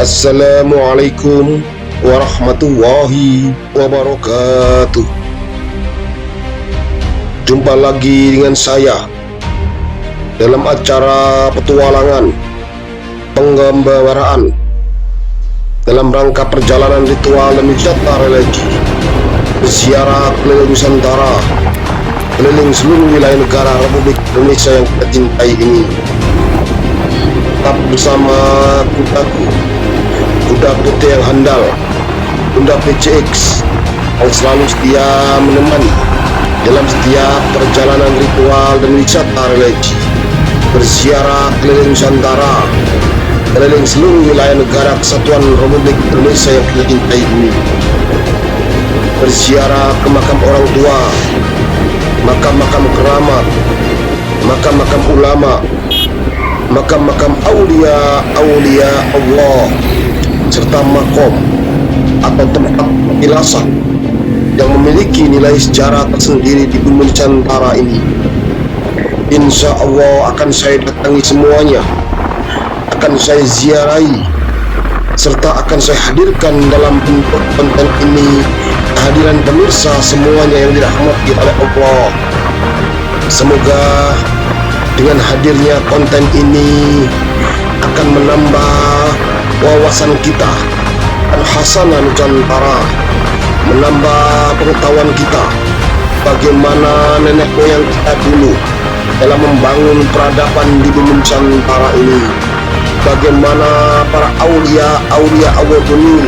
Assalamualaikum warahmatullahi wabarakatuh. Jumpa lagi dengan saya dalam acara petualangan penggambaraan dalam rangka perjalanan ritual dan wisata religi berziarah keliling Nusantara, keliling seluruh wilayah negara Republik Indonesia yang kita cintai ini. Tetap bersama kudaku, kuda putih yang handal, Bunda PCX yang selalu setia menemani dalam setiap perjalanan ritual dan wisata religi berziarah keliling Nusantara, keliling seluruh wilayah negara kesatuan Republik Indonesia yang kita cintai ini. Berziarah ke makam orang tua, makam-makam keramat, makam-makam ulama, makam-makam aulia Allah, serta makom atau tempat petilasan yang memiliki nilai sejarah tersendiri di bumi Nusantara ini. Insya Allah akan saya datangi semuanya, akan saya ziarahi, serta akan saya hadirkan dalam bentuk konten ini kehadiran pemirsa semuanya yang dirahmati oleh Allah. Semoga dengan hadirnya konten ini akan menambah wawasan kita dan hasanah Nusantara, menambah pengetahuan kita bagaimana nenek moyang kita dulu dalam membangun peradaban di bumi Nusantara ini, bagaimana para aulia Allah dulu,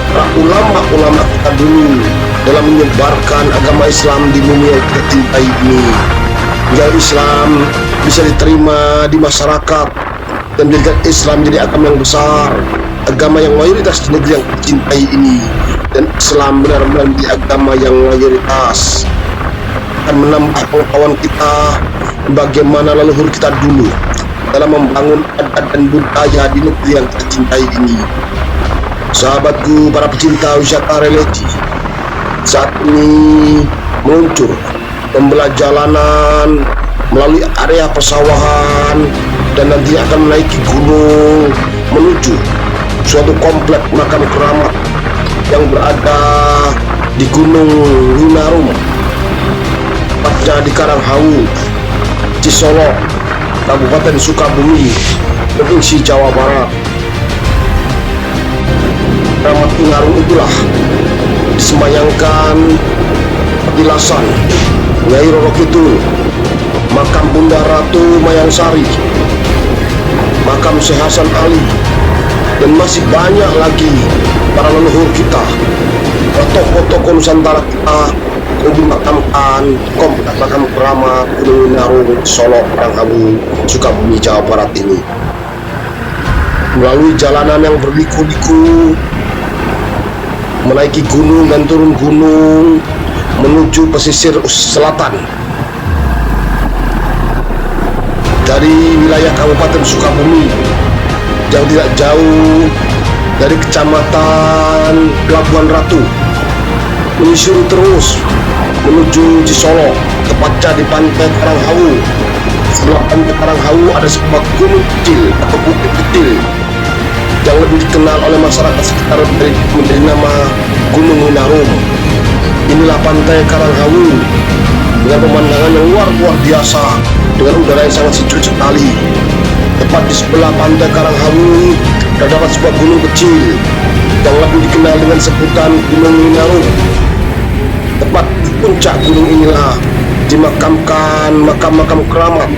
para ulama kita dulu dalam menyebarkan agama Islam di bumi yang kita cintai ini, agar Islam bisa diterima di masyarakat dan menjadikan Islam menjadi agama yang besar, agama yang mayoritas di negeri yang kita cintai ini, dan Islam benar-benar menjadi agama yang mayoritas. Akan menambah pengetahuan kita bagaimana leluhur kita dulu dalam membangun adat dan budaya di negeri yang kita cintai ini. Sahabatku, para pecinta wisata religi, saat ini meluncur membelah jalanan melalui area persawahan dan nanti akan menaiki gunung menuju suatu komplek makam keramat yang berada di Gunung Winarum, tepatnya di Karanghawu, Cisolok, Kabupaten Sukabumi, Provinsi Jawa Barat. Keramat Winarum itulah disemayangkan petilasan Nyai Roro Kidul, makam Bunda Ratu Mayangsari, makam Syekh Hasan Ali, dan masih banyak lagi para leluhur kita, tokoh-tokoh Nusantara kita yang dimakamkan komplek makam keramat Gunung Winarum, Solo, Karanghawu, Sukabumi, Jawa Barat ini. Melalui jalanan yang berliku-liku, menaiki gunung dan turun gunung menuju pesisir selatan dari wilayah Kabupaten Sukabumi yang tidak jauh dari Kecamatan Pelabuhan Ratu, menyusuri terus menuju Cisolok, tepatnya di Pantai Karanghawu. Sebelah Pantai Karanghawu ada sebuah gunung kecil atau bukit kecil yang lebih dikenal oleh masyarakat sekitar menjadi nama Gunung Winarum. Inilah Pantai Karanghawu dengan pemandangan yang luar biasa, dengan udara yang sangat sejuk sekali. Tepat di sebelah Pantai Karanghawu terdapat sebuah gunung kecil yang lebih dikenal dengan sebutan Gunung Winarum. Tepat di puncak gunung inilah dimakamkan makam-makam keramat,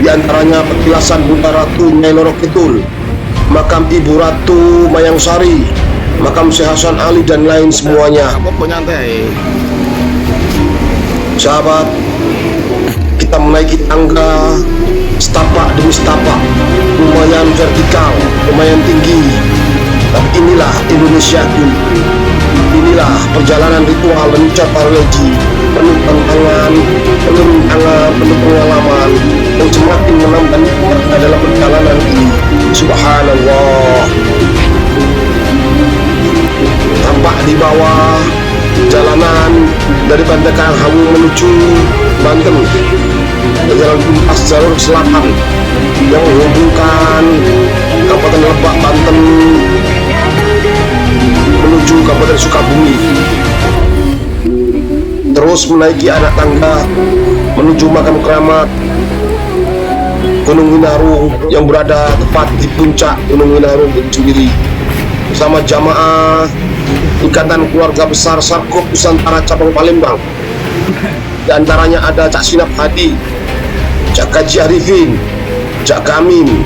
di antaranya petilasan Bunda Ratu Nyai Roro Kidul, makam Ibu Ratu Mayangsari, makam Syekh Hasan Ali, dan lain semuanya. Sahabat, kita menaiki tangga setapak demi setapak, lumayan vertikal, lumayan tinggi. Tapi inilah Indonesia dulu. Inilah perjalanan ritual dan wisata religi penuh tantangan, penuh rintangan, penuh pengalaman yang semakin menambah nikmat dalam perjalanan ini. Subhanallah. Tampak di bawah jalanan dari Pantai Karanghawu menuju Banten, jalan lintas jalur selatan yang menghubungkan Kabupaten Lebak, Banten menuju Kabupaten Sukabumi, terus menaiki anak tangga menuju makam keramat Gunung Winarung yang berada tepat di puncak Gunung Winarung itu sendiri, bersama jamaah Ikatan Keluarga Besar Sarkop Nusantara Cabang Palembang. Di antaranya ada Cak Sinap Hadi, Cak Kaji Arifin, Cak Kamim,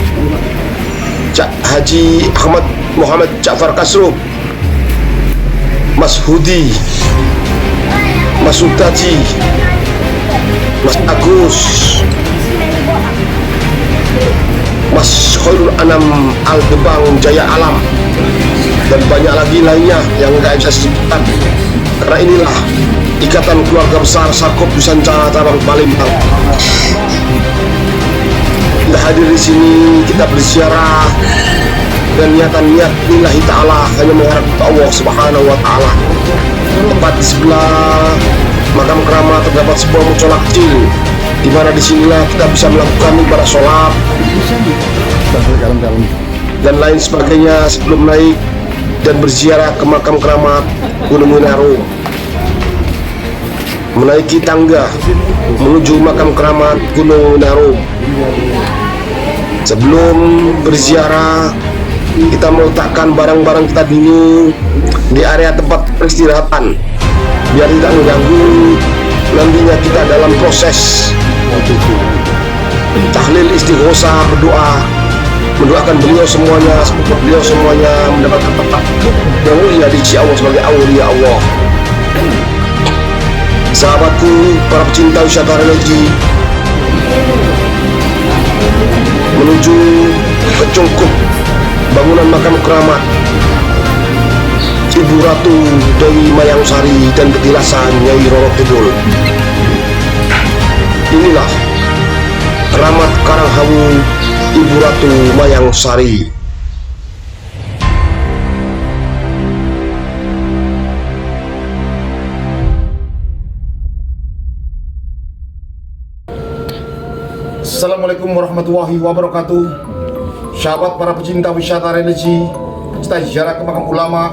Cak Haji Ahmad Muhammad Ja'far Kasrub, Mas Hudi, Mas Utaji, Mas Agus, Mas Khairul Anam Al-Gebang Jaya Alam, dan banyak lagi lainnya yang nggak bisa disebutkan, karena inilah Ikatan Keluarga Besar Sarkop Nusantara Cabang Palembang. Kita hadir di sini, kita berziarah dan niat lillahi ta'ala, hanya mengharap Allah Subhanahu wa ta'ala. Tepat di sebelah makam keramat terdapat sebuah musola kecil, di mana disinilah kita bisa melakukan ibadah sholat dan lain sebagainya sebelum naik dan berziarah ke makam keramat Gunung Winarung. Menaiki tangga menuju makam keramat Gunung Winarung. Sebelum berziarah, kita meletakkan barang-barang kita dulu di area tempat peristirahatan, biar tidak mengganggu nantinya kita dalam proses tahlil istighosah, berdoa, mendoakan beliau semuanya, semoga beliau semuanya mendapatkan tempat yang mulia di sisi Allah sebagai aulia Allah. Sahabatku, para pecinta wisata religi, menuju ke cungkup bangunan makam keramat Ibu Ratu Dewi Mayang Sari dan petilasan Nyai Roro Kidul. Inilah keramat Karanghawu Ibu Ratu Mayang Sari. Assalamualaikum warahmatullahi wabarakatuh. Sahabat para pecinta wisata religi, pecinta ziarah ke makam ulama,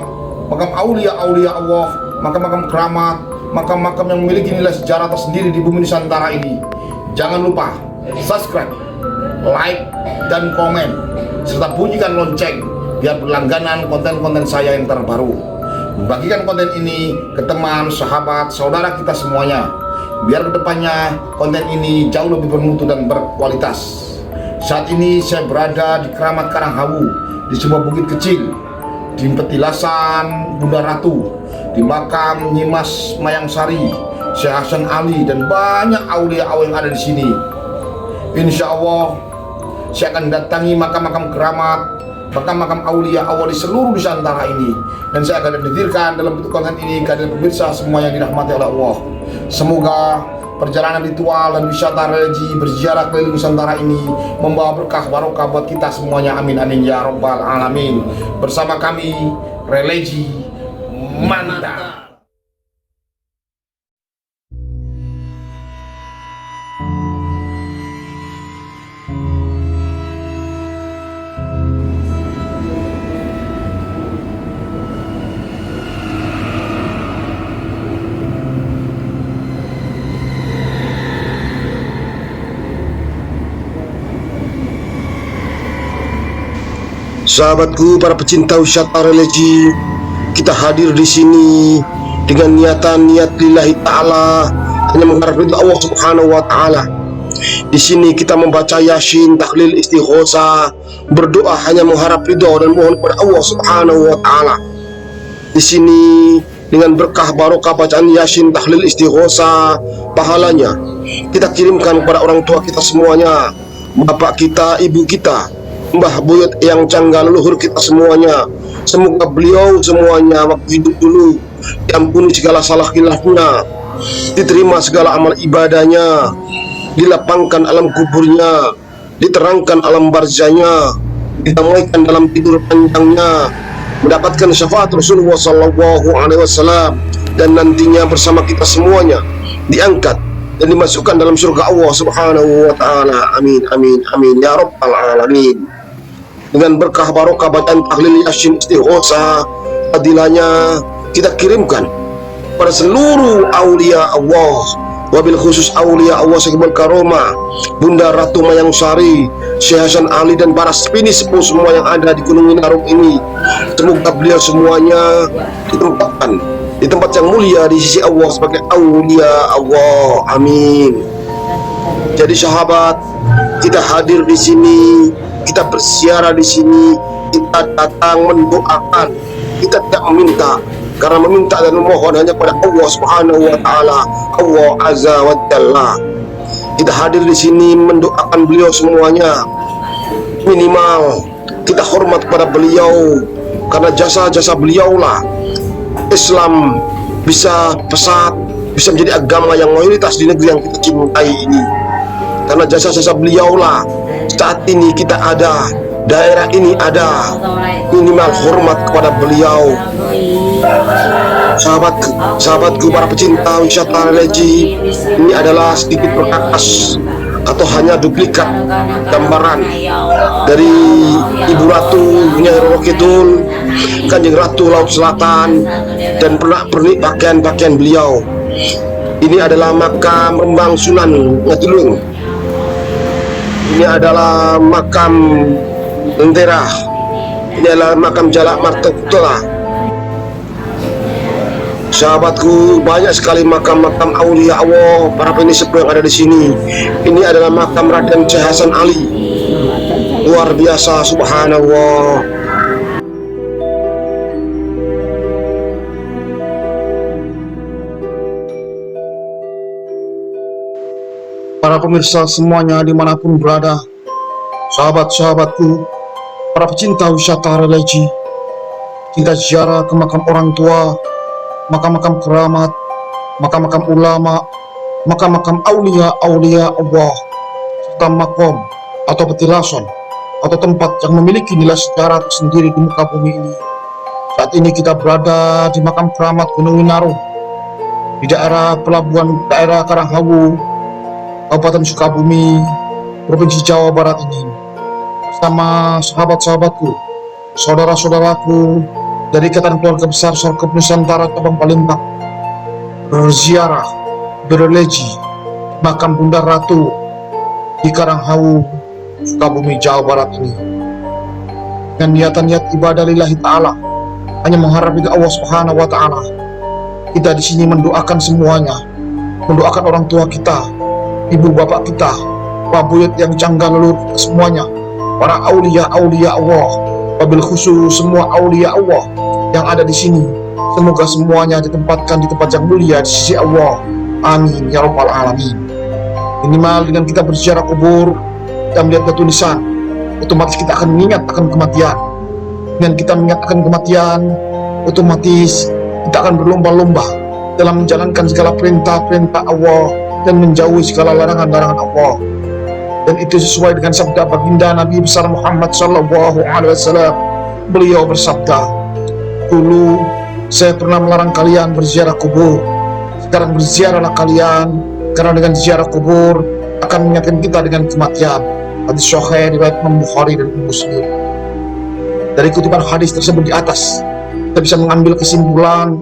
makam aulia Allah, makam-makam keramat, makam-makam yang memiliki nilai sejarah tersendiri di bumi Nusantara ini. Jangan lupa subscribe, like, dan komen, serta bunyikan lonceng biar berlangganan konten-konten saya yang terbaru. Bagikan konten ini ke teman, sahabat, saudara kita semuanya, biar kedepannya konten ini jauh lebih bermutu dan berkualitas. Saat ini saya berada di keramat Karanghawu, di sebuah bukit kecil, di petilasan Bunda Ratu, di makam Nyimas Mayang Sari, Syekh Hasan Ali, dan banyak aulia-aulia yang ada di sini. Insya Allah saya akan datangi makam-makam keramat, makam-makam aulia Allah di seluruh Nusantara ini, dan saya akan hadirkan dalam bentuk konten ini kepada pemirsa semua yang dirahmati oleh Allah. Semoga perjalanan ritual dan wisata religi berziarah keliling Nusantara ini membawa berkah barokah buat kita semuanya. Amin amin ya rabbal alamin. Bersama kami religi mantap. Sahabatku, para pecinta wisata religi, kita hadir di sini dengan niat lillahi ta'ala, hanya mengharap ridha Allah Subhanahu wa ta'ala. Di sini kita membaca Yasin, tahlil, istighosah, berdoa hanya mengharap ridha dan mohon kepada Allah Subhanahu wa ta'ala. Di sini dengan berkah barokah bacaan Yasin, tahlil, istighosah, pahalanya kita kirimkan kepada orang tua kita semuanya, bapak kita, ibu kita, mbah buyut yang canggah, leluhur kita semuanya. Semoga beliau semuanya waktu hidup dulu diampuni segala salah khilafnya, diterima segala amal ibadahnya, dilapangkan alam kuburnya, diterangkan alam barzahnya, didamaikan dalam tidur panjangnya, mendapatkan syafaat Rasulullah SAW, dan nantinya bersama kita semuanya diangkat dan dimasukkan dalam surga Allah Subhanahu wa ta'ala. Amin amin amin ya rabbal alamin. Dengan berkah barokah bacaan tahlil Yasin, istighosah, fadilahnya kita kirimkan pada seluruh aulia Allah, wabil khusus aulia Allah Sakibul Karomah, Bunda Ratu Mayang Sari, Syekh Hasan Ali, dan para sepini sepuh semua yang ada di Gunung Winarung ini. Semoga beliau semuanya ditempatkan di tempat yang mulia di sisi Allah sebagai aulia Allah. Amin. Jadi sahabat, kita hadir di sini, kita berziarah di sini, kita datang mendoakan, kita tidak meminta, karena meminta dan memohon hanya pada Allah Subhanahu wa taala, Allah Azza wa Jalla. Kita hadir di sini mendoakan beliau semuanya. Minimal kita hormat kepada beliau, karena jasa-jasa beliaulah Islam bisa pesat, bisa menjadi agama yang mayoritas di negeri yang kita cintai ini. Karena jasa-jasa beliaulah saat ini kita ada, daerah ini ada. Minimal hormat kepada beliau. Sahabatku para pecinta wisata religi, ini adalah sedikit perkakas atau hanya duplikat gambaran dari Ibu Ratu Nyai Roro Kidul, Kanjeng Ratu Laut Selatan, dan pernik pakaian-pakaian beliau. Ini adalah makam Rembang Sunan Ngatiluing. Ini adalah makam Lentera. Ini adalah makam Jalak Martoputera. Sahabatku, banyak sekali makam-makam aulia Allah, para penisip yang ada di sini. Ini adalah makam Raden Syekh Hasan Ali. Luar biasa, subhanallah. Para pemirsa semuanya dimanapun berada, sahabat-sahabatku, para pecinta wisata religi, kita ziarah ke makam orang tua, makam-makam keramat, makam-makam ulama, makam-makam aulia Allah, serta makom atau petilasan atau tempat yang memiliki nilai sejarah tersendiri di muka bumi ini. Saat ini kita berada di makam keramat Gunung Winarung, di daerah pelabuhan daerah Karanghawu, Kabupaten Sukabumi, Provinsi Jawa Barat ini, bersama sahabat-sahabatku, saudara-saudaraku dari Ikatan Keluarga Besar Sorghum Nusantara Cabang Palembang, berziarah, berreligi makam Bunda Ratu di Karanghawu, Sukabumi, Jawa Barat ini, dengan niat ibadah lillahi ta'ala, hanya mengharap dari Allah Subhanahu wa ta'ala. Kita di sini mendoakan semuanya, mendoakan orang tua kita, ibu bapak kita, Pak Buyut yang canggah leluhur semuanya, para aulia Allah, wabil khusus semua aulia Allah yang ada di sini. Semoga semuanya ditempatkan di tempat yang mulia di sisi Allah. Amin ya rabbal alamin. Minimal dengan kita berziarah kubur, kita melihat tulisan, otomatis kita akan mengingat akan kematian. Dengan kita mengingat akan kematian, otomatis kita akan berlomba-lomba dalam menjalankan segala perintah-perintah Allah dan menjauhi segala larangan-larangan Allah. Dan itu sesuai dengan sabda baginda Nabi besar Muhammad sallallahu alaihi wasallam. Beliau bersabda, "Dulu saya pernah melarang kalian berziarah kubur. Sekarang berziarahlah kalian, karena dengan ziarah kubur akan mengingatkan kita dengan kematian." Hadis sahih riwayat Imam Bukhari dan Muslim. Dari kutipan hadis tersebut di atas, kita bisa mengambil kesimpulan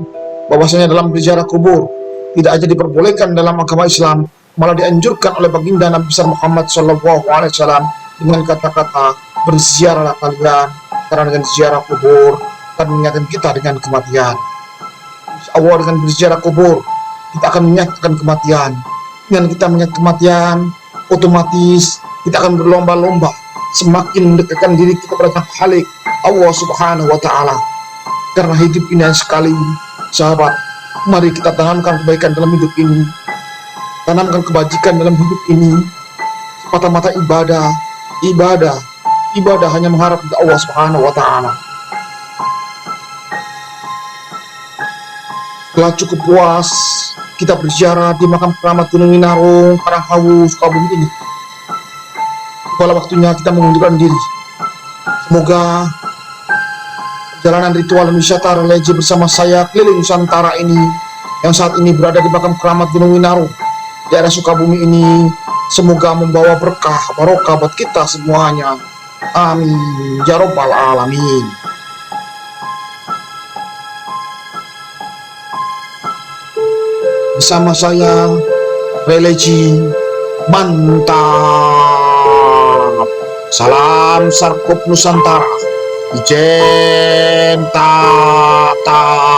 bahwasanya dalam berziarah kubur tidak aja diperbolehkan dalam agama Islam, malah dianjurkan oleh baginda Nabi besar Muhammad SAW dengan kata-kata, berziarahlah kalian, karena dengan ziarah kubur akan mengingatkan kita dengan kematian. Insya Allah dengan berziarah kubur kita akan mengingatkan kematian. Dengan kita mengingat kematian, otomatis kita akan berlomba-lomba semakin mendekatkan diri kita kepada Khalik Allah Subhanahu wa ta'ala. Karena hidup ini hanya sekali, sahabat. Mari kita tanamkan kebaikan dalam hidup ini, tanamkan kebajikan dalam hidup ini. Semata-mata ibadah hanya mengharap kepada Allah Subhanahu wa ta'ala. Setelah cukup puas kita berziarah di makam keramat Gunung Winarung, Karanghawu, Sukabumi ini, pada waktunya kita mengundurkan diri. Semoga perjalanan ritual wisata religi bersama saya keliling Nusantara ini, yang saat ini berada di makam keramat Gunung Winarung, daerah Sukabumi ini, semoga membawa berkah, barokah buat kita semuanya. Amin ya rabbal alamin. bersama saya Religi Mantap. Salam Sarkop Nusantara. Ijen ta ta